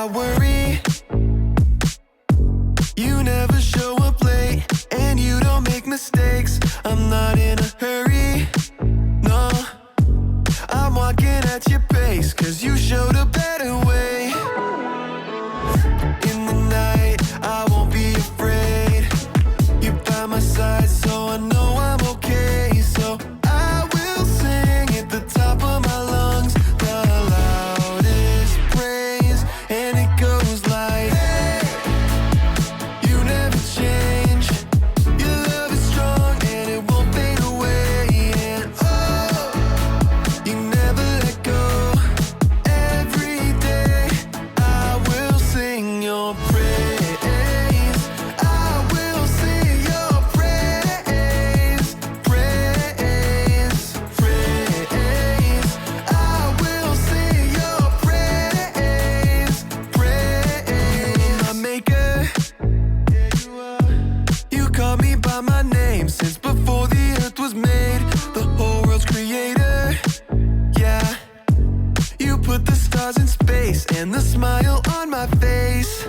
I worry. You never show up late, and you don't make mistakes. I'm not in a hurry, no. I'm walking at your pace, 'cause you showed a better way. In the night, I won't be afraid. You're by my side, so I know I'm okay. So I will sing at the top of my lungs, the loudest praise, and it goes like, hey, you never change. Your love is strong and it won't fade away. And oh, you never let go. Every day I will sing your praise. I will sing your praise. Praise, praise. I will sing your praise. Praise. My maker, yeah, you are. You called me by my name since before the earth was made. The whole world's creator, yeah. You put the stars in space and the smile on my face.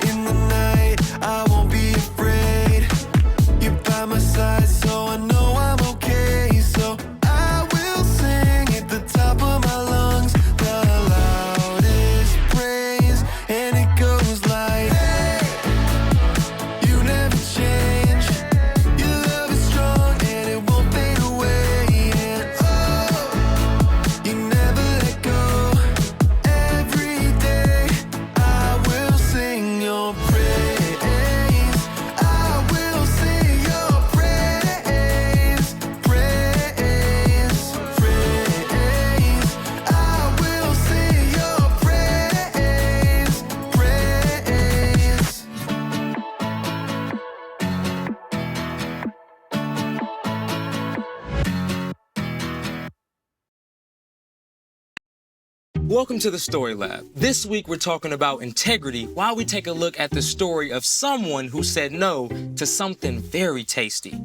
In the night, I won't be afraid. You're by my side, so I know I'm okay. So I will sing at the top of my lungs, the loudest praise, and it goes like, hey, you never change. Your love is strong and it won't fade away. And oh, you never let go. Every day I will sing your praise. I will sing your praise. Praise, praise. I will sing your praise. Praise. Welcome to the Story Lab. This week we're talking about integrity while we take a look at the story of someone who said no to something very tasty.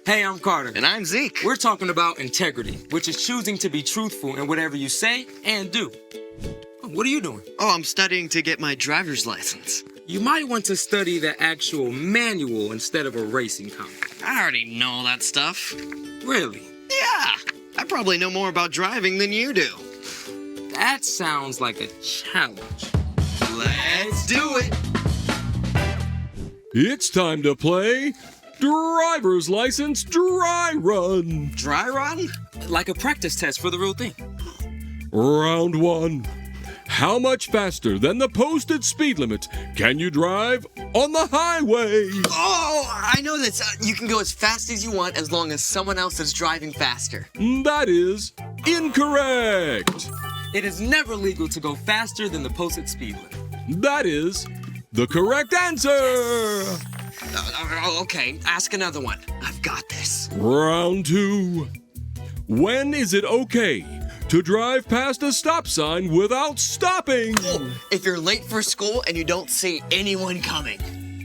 Hey, I'm Carter. And I'm Zeke. We're talking about integrity, which is choosing to be truthful in whatever you say and do. What are you doing? Oh, I'm studying to get my driver's license. You might want to study the actual manual instead of a racing comic. I already know all that stuff. Really? Yeah, I probably know more about driving than you do. That sounds like a challenge. Let's do it. It's time to play Driver's License Dry Run. Dry run? Like a practice test for the real thing. Round 1. How much faster than the posted speed limit can you drive on the highway? Oh, I know this. You can go as fast as you want as long as someone else is driving faster. That is incorrect. It is never legal to go faster than the posted speed limit. That is the correct answer. Okay, ask another one. I've got this. Round 2. When is it okay to drive past a stop sign without stopping? Oh, if you're late for school and you don't see anyone coming.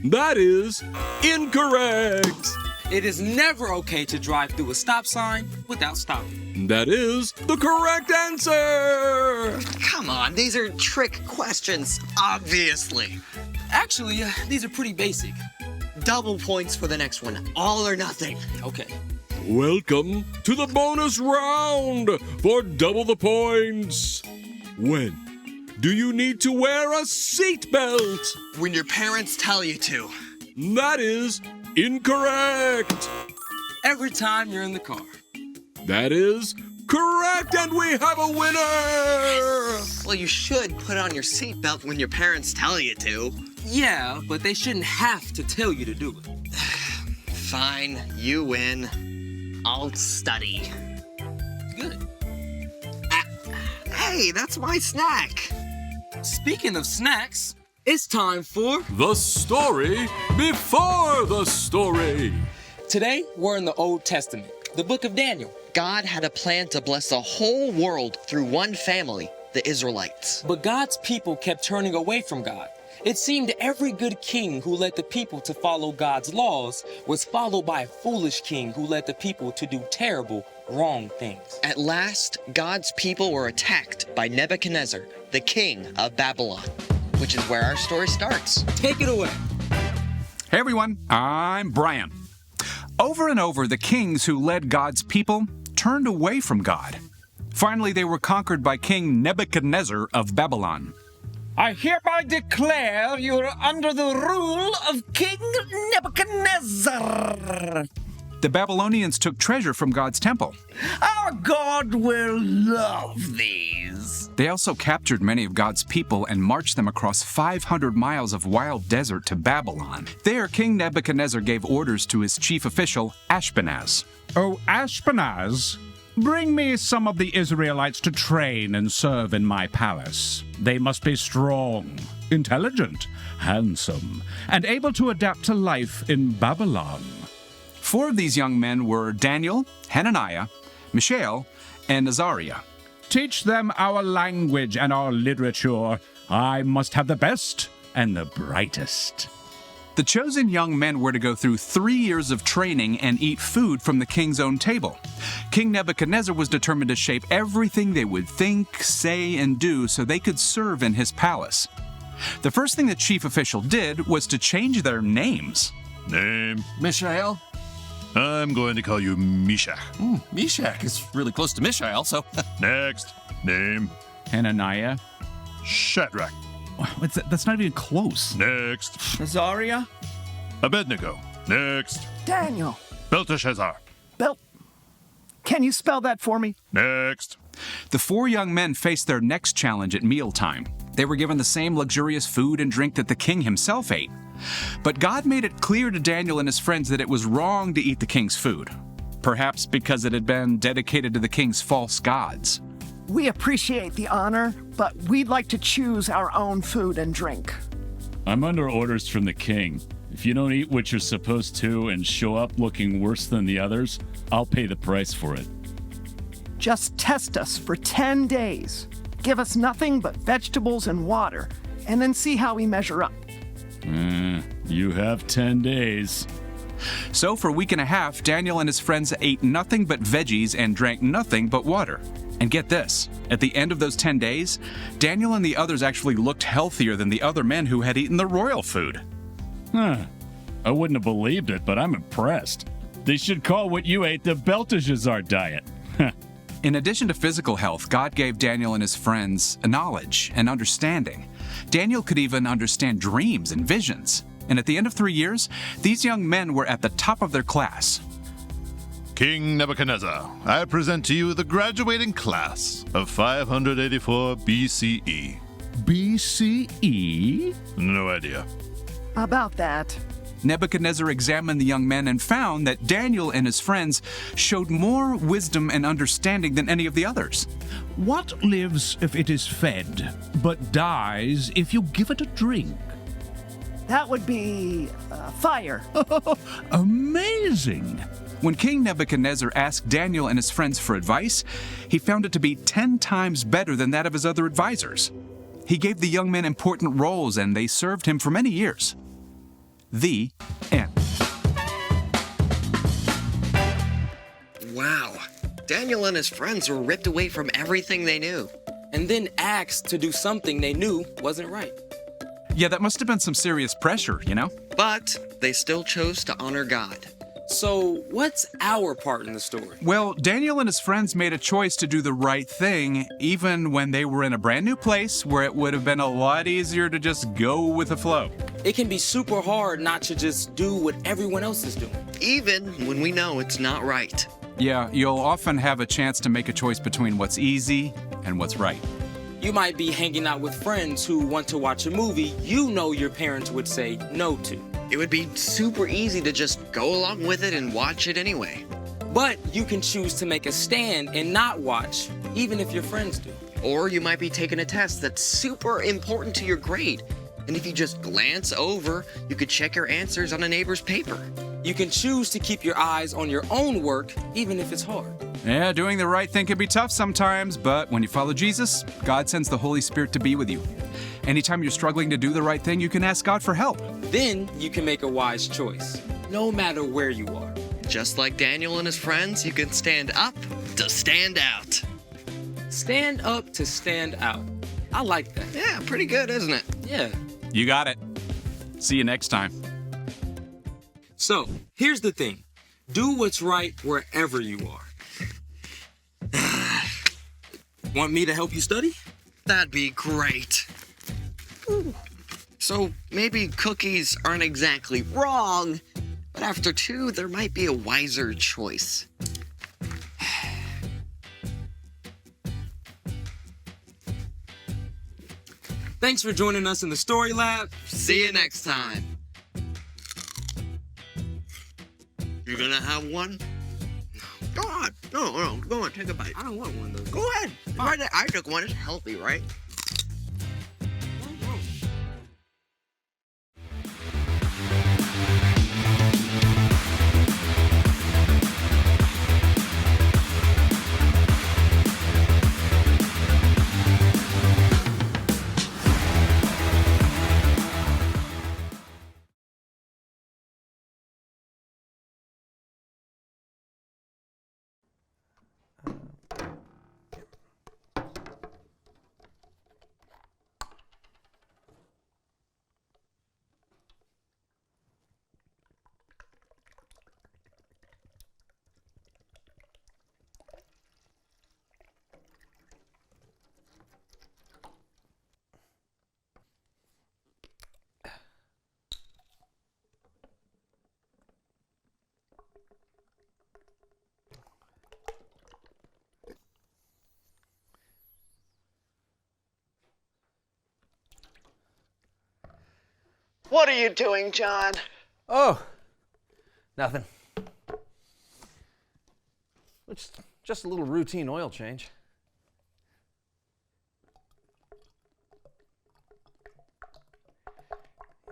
That is incorrect. It is never okay to drive through a stop sign without stopping. That is the correct answer. Come on, these are trick questions, obviously. Actually, these are pretty basic. Double points for the next one. All or nothing. Okay. Welcome to the bonus round for double the points. When do you need to wear a seatbelt? When your parents tell you to. That is incorrect. Every time you're in the car. That is correct, and we have a winner. Well, you should put on your seatbelt when your parents tell you to. Yeah, but they shouldn't have to tell you to do it. Fine, you win. I'll study. Good. Hey, that's my snack. Speaking of snacks, it's time for The story before the story. Today, we're in the Old Testament, the book of Daniel. God had a plan to bless the whole world through one family, the Israelites. But God's people kept turning away from God. It seemed every good king who led the people to follow God's laws was followed by a foolish king who led the people to do terrible, wrong things. At last, God's people were attacked by Nebuchadnezzar, the king of Babylon, which is where our story starts. Take it away. Hey everyone, I'm Brian. Over and over, the kings who led God's people turned away from God. Finally, they were conquered by King Nebuchadnezzar of Babylon. I hereby declare you are under the rule of King Nebuchadnezzar. The Babylonians took treasure from God's temple. Our God will love these. They also captured many of God's people and marched them across 500 miles of wild desert to Babylon. There, King Nebuchadnezzar gave orders to his chief official, Ashpenaz. Oh, Ashpenaz, bring me some of the Israelites to train and serve in my palace. They must be strong, intelligent, handsome, and able to adapt to life in Babylon. 4 of these young men were Daniel, Hananiah, Mishael, and Azariah. Teach them our language and our literature. I must have the best and the brightest. The chosen young men were to go through 3 years of training and eat food from the king's own table. King Nebuchadnezzar was determined to shape everything they would think, say, and do so they could serve in his palace. The first thing the chief official did was to change their names. Name? Mishael? I'm going to call you Meshach. Meshach is really close to Mishael, so... Next. Name? Hananiah? Shadrach. That's not even close. Next. Azariah? Abednego. Next. Daniel. Belteshazzar. Can you spell that for me? Next. The 4 young men faced their next challenge at mealtime. They were given the same luxurious food and drink that the king himself ate. But God made it clear to Daniel and his friends that it was wrong to eat the king's food, perhaps because it had been dedicated to the king's false gods. We appreciate the honor, but we'd like to choose our own food and drink. I'm under orders from the king. If you don't eat what you're supposed to and show up looking worse than the others, I'll pay the price for it. Just test us for 10 days. Give us nothing but vegetables and water, and then see how we measure up. You have 10 days. So for a week and a half, Daniel and his friends ate nothing but veggies and drank nothing but water. And get this, at the end of those 10 days, Daniel and the others actually looked healthier than the other men who had eaten the royal food. I wouldn't have believed it, but I'm impressed. They should call what you ate the Belteshazzar diet. In addition to physical health, God gave Daniel and his friends a knowledge and understanding. Daniel could even understand dreams and visions. And at the end of 3 years, these young men were at the top of their class. King Nebuchadnezzar, I present to you the graduating class of 584 BCE. BCE? No idea. About that. Nebuchadnezzar examined the young men and found that Daniel and his friends showed more wisdom and understanding than any of the others. What lives if it is fed, but dies if you give it a drink? That would be fire. Amazing! When King Nebuchadnezzar asked Daniel and his friends for advice, he found it to be 10 times better than that of his other advisors. He gave the young men important roles and they served him for many years. The end. Wow. Daniel and his friends were ripped away from everything they knew. And then asked to do something they knew wasn't right. Yeah, that must have been some serious pressure, you know? But they still chose to honor God. So, what's our part in the story? Well, Daniel and his friends made a choice to do the right thing, even when they were in a brand new place where it would have been a lot easier to just go with the flow. It can be super hard not to just do what everyone else is doing. Even when we know it's not right. Yeah, you'll often have a chance to make a choice between what's easy and what's right. You might be hanging out with friends who want to watch a movie you know your parents would say no to. It would be super easy to just go along with it and watch it anyway. But you can choose to make a stand and not watch, even if your friends do. Or you might be taking a test that's super important to your grade. And if you just glance over, you could check your answers on a neighbor's paper. You can choose to keep your eyes on your own work, even if it's hard. Yeah, doing the right thing can be tough sometimes, but when you follow Jesus, God sends the Holy Spirit to be with you. Anytime you're struggling to do the right thing, you can ask God for help. Then you can make a wise choice, no matter where you are. Just like Daniel and his friends, you can stand up to stand out. Stand up to stand out. I like that. Yeah, pretty good, isn't it? Yeah. You got it. See you next time. So, here's the thing. Do what's right wherever you are. Want me to help you study? That'd be great. So maybe cookies aren't exactly wrong, but after 2, there might be a wiser choice. Thanks for joining us in the Story Lab. See you next time. You gonna have one? Go on. No, go on, take a bite. I don't want one of those. Go ahead. Right there. I took one. It's healthy, right? What are you doing, John? Oh, nothing. It's just a little routine oil change.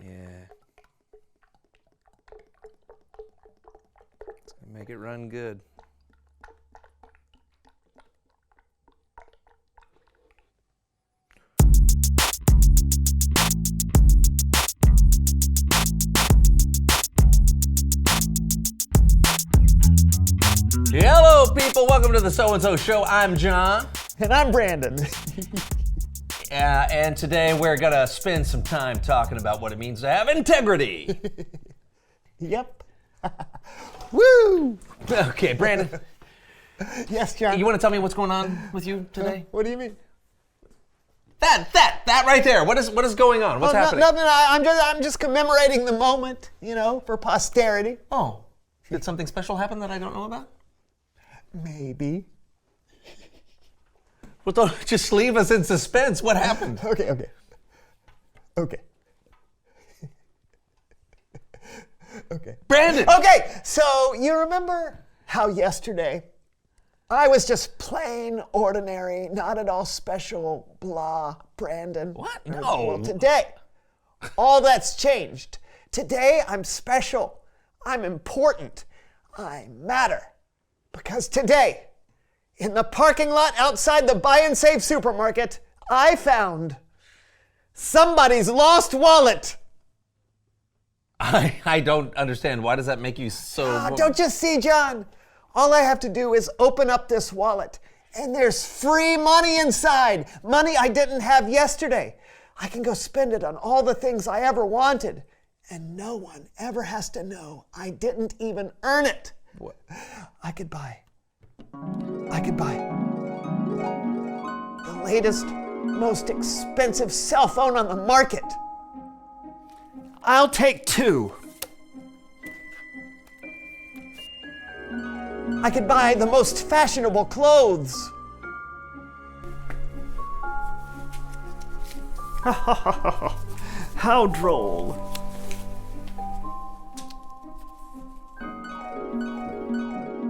Yeah. It's gonna make it run good. Hello, people. Welcome to the So-and-So Show. I'm John. And I'm Brandon. And today we're going to spend some time talking about what it means to have integrity. Yep. Woo! Okay, Brandon. Yes, John. You want to tell me what's going on with you today? What do you mean? That right there. What is going on? What's happening? Nothing. I'm just commemorating the moment, for posterity. Oh, did something special happen that I don't know about? Maybe. Well, don't just leave us in suspense. What happened? Okay. Brandon! Okay, so you remember how yesterday I was just plain ordinary, not at all special, blah, Brandon? What? No. Well, today, all that's changed. Today, I'm special. I'm important. I matter. Because today, in the parking lot outside the Buy and Save supermarket, I found somebody's lost wallet. I don't understand. Why does that make you so... Don't you see, John? All I have to do is open up this wallet, and there's free money inside. Money I didn't have yesterday. I can go spend it on all the things I ever wanted, and no one ever has to know I didn't even earn it. What? I could buy the latest, most expensive cell phone on the market. I'll take 2. I could buy the most fashionable clothes. How droll.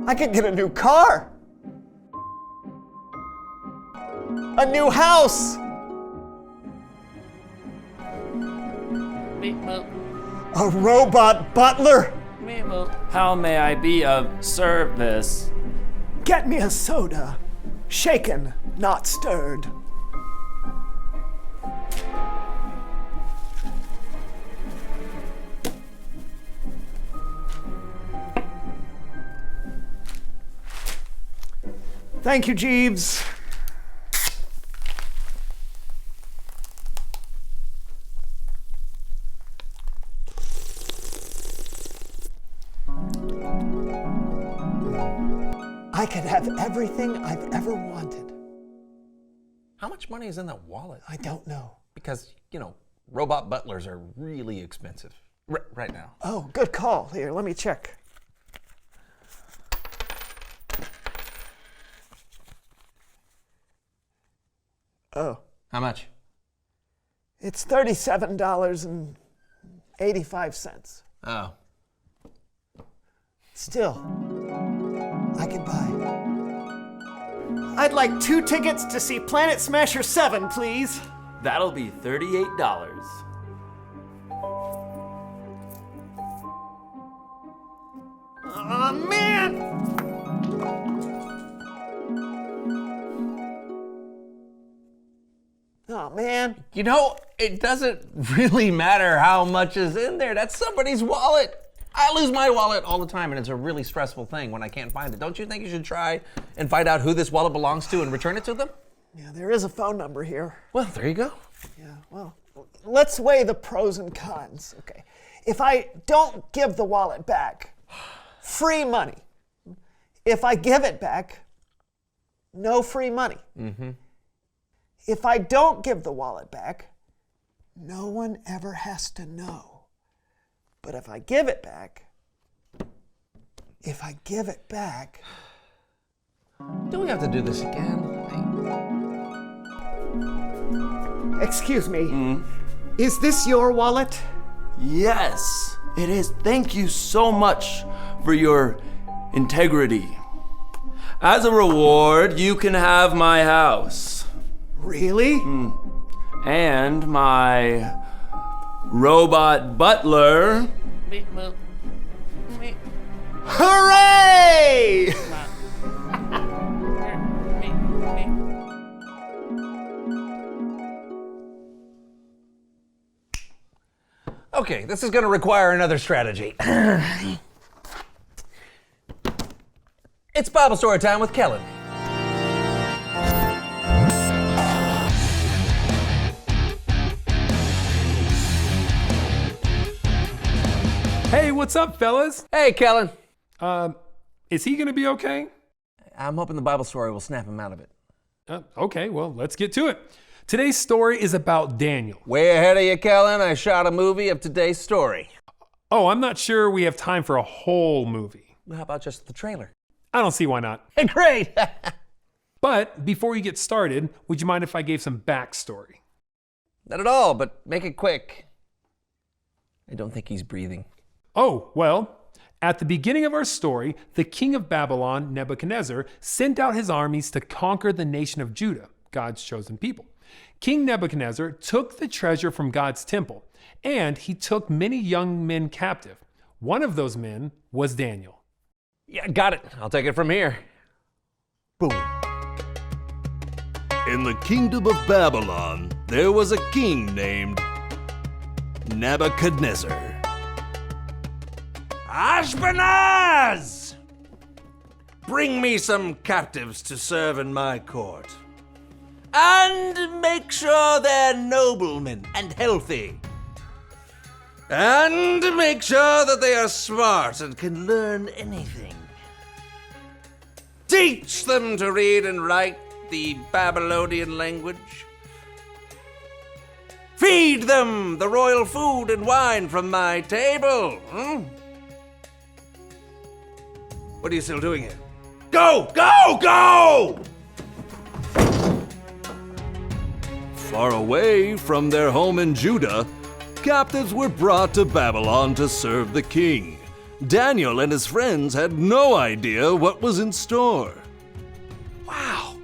I could get a new car. A new house. A robot butler. How may I be of service? Get me a soda. Shaken, not stirred. Thank you, Jeeves. I could have everything I've ever wanted. How much money is in that wallet? I don't know. Because, robot butlers are really expensive right now. Oh, good call. Here, let me check. Oh. How much? It's $37.85. Oh. Still, I could buy. I'd like 2 tickets to see Planet Smasher 7, please. That'll be $38. Aw, man! Oh, man. It doesn't really matter how much is in there. That's somebody's wallet. I lose my wallet all the time, and it's a really stressful thing when I can't find it. Don't you think you should try and find out who this wallet belongs to and return it to them? Yeah, there is a phone number here. Well, there you go. Yeah, well, let's weigh the pros and cons. Okay. If I don't give the wallet back, free money. If I give it back, no free money. Mm-hmm. If I don't give the wallet back, no one ever has to know. But if I give it back, Do we have to do this again? Excuse me, is this your wallet? Yes, it is. Thank you so much for your integrity. As a reward, you can have my house. Really? And my robot butler. Hooray! Okay, this is going to require another strategy. It's Bible story time with Kellen. Hey, what's up, fellas? Hey, Kellen. Is he gonna be okay? I'm hoping the Bible story will snap him out of it. Okay, well, let's get to it. Today's story is about Daniel. Way ahead of you, Kellen. I shot a movie of today's story. Oh, I'm not sure we have time for a whole movie. How about just the trailer? I don't see why not. Great! But before you get started, would you mind if I gave some backstory? Not at all, but make it quick. I don't think he's breathing. Oh, well, at the beginning of our story, the king of Babylon, Nebuchadnezzar, sent out his armies to conquer the nation of Judah, God's chosen people. King Nebuchadnezzar took the treasure from God's temple, and he took many young men captive. One of those men was Daniel. Yeah, got it. I'll take it from here. Boom. In the kingdom of Babylon, there was a king named Nebuchadnezzar. Ashpenaz! Bring me some captives to serve in my court. And make sure they're noblemen and healthy. And make sure that they are smart and can learn anything. Teach them to read and write the Babylonian language. Feed them the royal food and wine from my table. What are you still doing here? Go! Go! Go! Far away from their home in Judah, captives were brought to Babylon to serve the king. Daniel and his friends had no idea what was in store. Wow!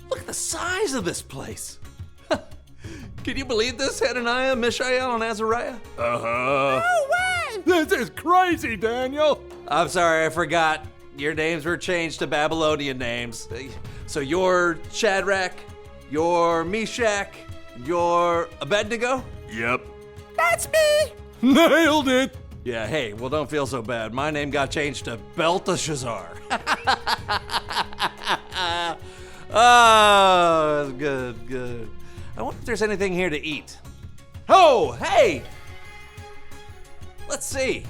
Look at the size of this place. Can you believe this, Hananiah, Mishael, and Azariah? Uh-huh. No way! This is crazy, Daniel. I'm sorry, I forgot. Your names were changed to Babylonian names. So you're Shadrach, you're Meshach, you're Abednego? Yep. That's me! Nailed it. Yeah, hey, well, don't feel so bad. My name got changed to Belteshazzar. Oh, that's good. I wonder if there's anything here to eat. Oh, hey! Let's see.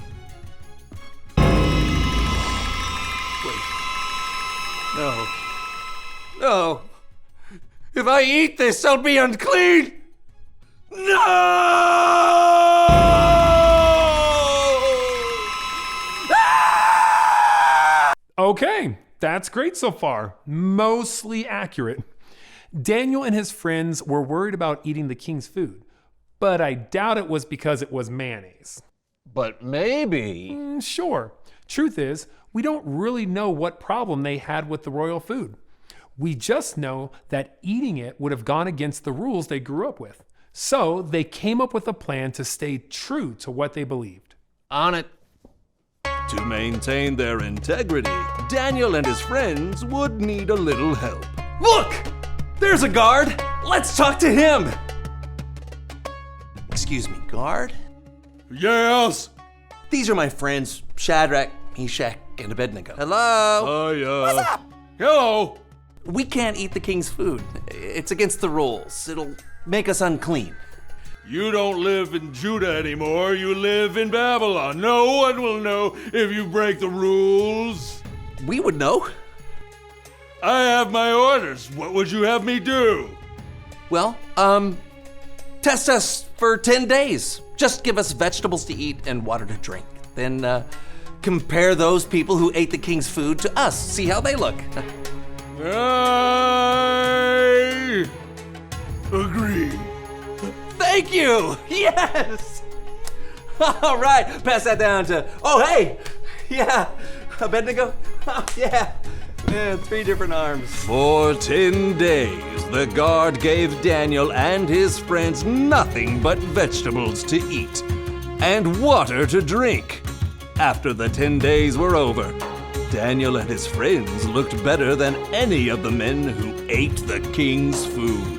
Wait. No. If I eat this, I'll be unclean. No! Okay, that's great so far. Mostly accurate. Daniel and his friends were worried about eating the king's food, but I doubt it was because it was mayonnaise. But maybe. Sure. Truth is, we don't really know what problem they had with the royal food. We just know that eating it would have gone against the rules they grew up with. So they came up with a plan to stay true to what they believed. On it. To maintain their integrity, Daniel and his friends would need a little help. Look! There's a guard! Let's talk to him! Excuse me, guard? Yes? These are my friends, Shadrach, Meshach, and Abednego. Hello? Oh, yeah. What's up? Hello. We can't eat the king's food. It's against the rules. It'll make us unclean. You don't live in Judah anymore. You live in Babylon. No one will know if you break the rules. We would know. I have my orders. What would you have me do? Well, test us for 10 days. Just give us vegetables to eat and water to drink. Then, compare those people who ate the king's food to us. See how they look. I agree. Thank you! Yes! All right, pass that down to, oh, hey! Yeah, Abednego? Oh, yeah. 3 different arms. For 10 days, the guard gave Daniel and his friends nothing but vegetables to eat and water to drink. After the 10 days were over, Daniel and his friends looked better than any of the men who ate the king's food.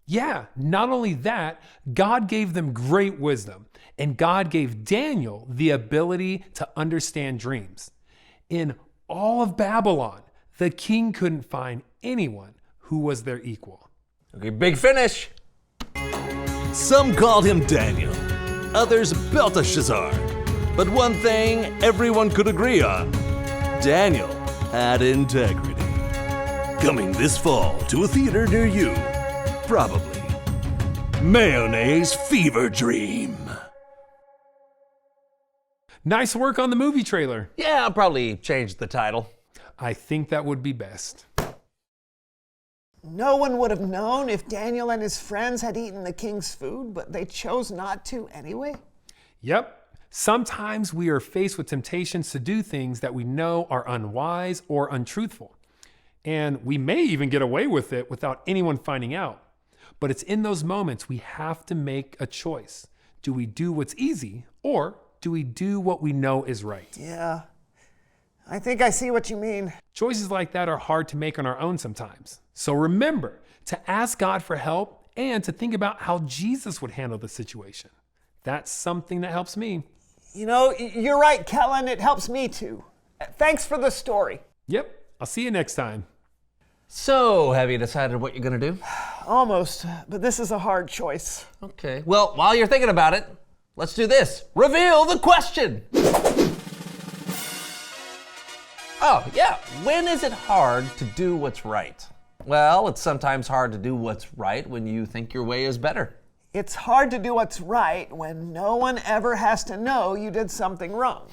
Yeah, not only that, God gave them great wisdom, and God gave Daniel the ability to understand dreams. In all of Babylon, the king couldn't find anyone who was their equal. Okay, big finish. Some called him Daniel, others Belteshazzar. But one thing everyone could agree on, Daniel had integrity. Coming this fall to a theater near you. Probably. Mayonnaise Fever Dream. Nice work on the movie trailer. Yeah, I'll probably change the title. I think that would be best. No one would have known if Daniel and his friends had eaten the king's food, but they chose not to anyway. Yep. Sometimes we are faced with temptations to do things that we know are unwise or untruthful. And we may even get away with it without anyone finding out. But it's in those moments we have to make a choice. Do we do what's easy, or do we do what we know is right? Yeah, I think I see what you mean. Choices like that are hard to make on our own sometimes. So remember to ask God for help and to think about how Jesus would handle the situation. That's something that helps me. You know, you're right, Kellen. It helps me too. Thanks for the story. Yep, I'll see you next time. So, have you decided what you're gonna do? Almost, but this is a hard choice. Okay, well, while you're thinking about it, let's do this. Reveal the question. Oh, yeah, when is it hard to do what's right? Well, it's sometimes hard to do what's right when you think your way is better. It's hard to do what's right when no one ever has to know you did something wrong.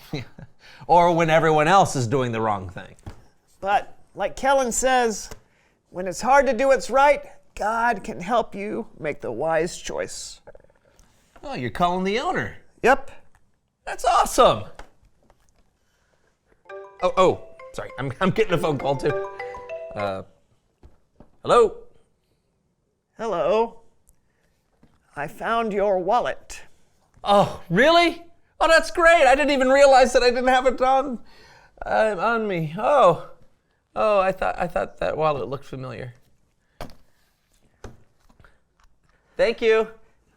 Or when everyone else is doing the wrong thing. But, like Kellen says, when it's hard to do what's right, God can help you make the wise choice. Oh, you're calling the owner. Yep. That's awesome. Oh, sorry, I'm getting a phone call too. Hello? Hello. I found your wallet. Oh, really? Oh, that's great. I didn't even realize that I didn't have it on me. Oh, I thought that wallet looked familiar. Thank you.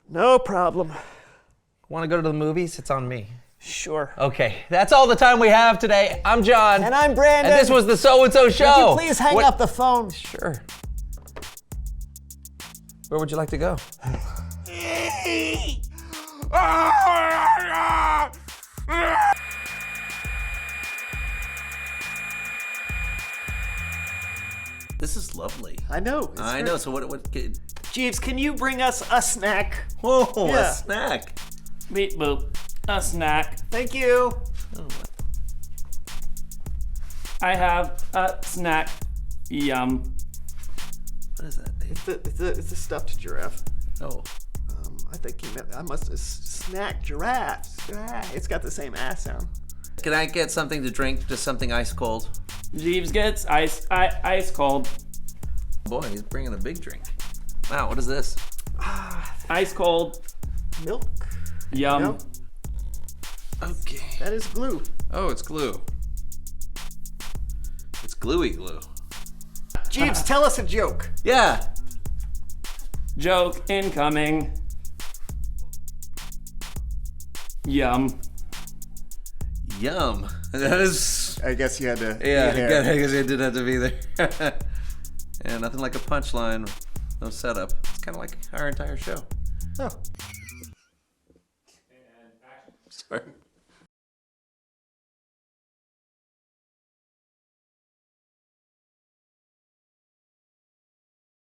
No problem. Want to go to the movies? It's on me. Sure. Okay, that's all the time we have today. I'm John. And I'm Brandon. And this was the So and So Show. Would you please hang up the phone? Sure. Where would you like to go? This is lovely. I know. I know. So what Jeeves, can you bring us a snack? Oh, Yeah. a snack. Beep boop. A snack. Thank you. I have a snack. Yum. What is that? It's a stuffed giraffe. Oh. I think he meant I must have snack giraffes. It's got the same ass sound. Can I get something to drink? Just something ice cold. Jeeves gets ice cold. Boy, he's bringing a big drink. Wow, what is this? Ice cold. Milk. Yum. Nope. Okay. That is glue. Oh, it's glue. It's gluey glue. Jeeves, tell us a joke. Yeah. Joke incoming. Yum. Yum. That is. I guess you had to. Yeah, I guess I did have to be there. Yeah, nothing like a punchline, no setup. It's kind of like our entire show. Oh. Sorry.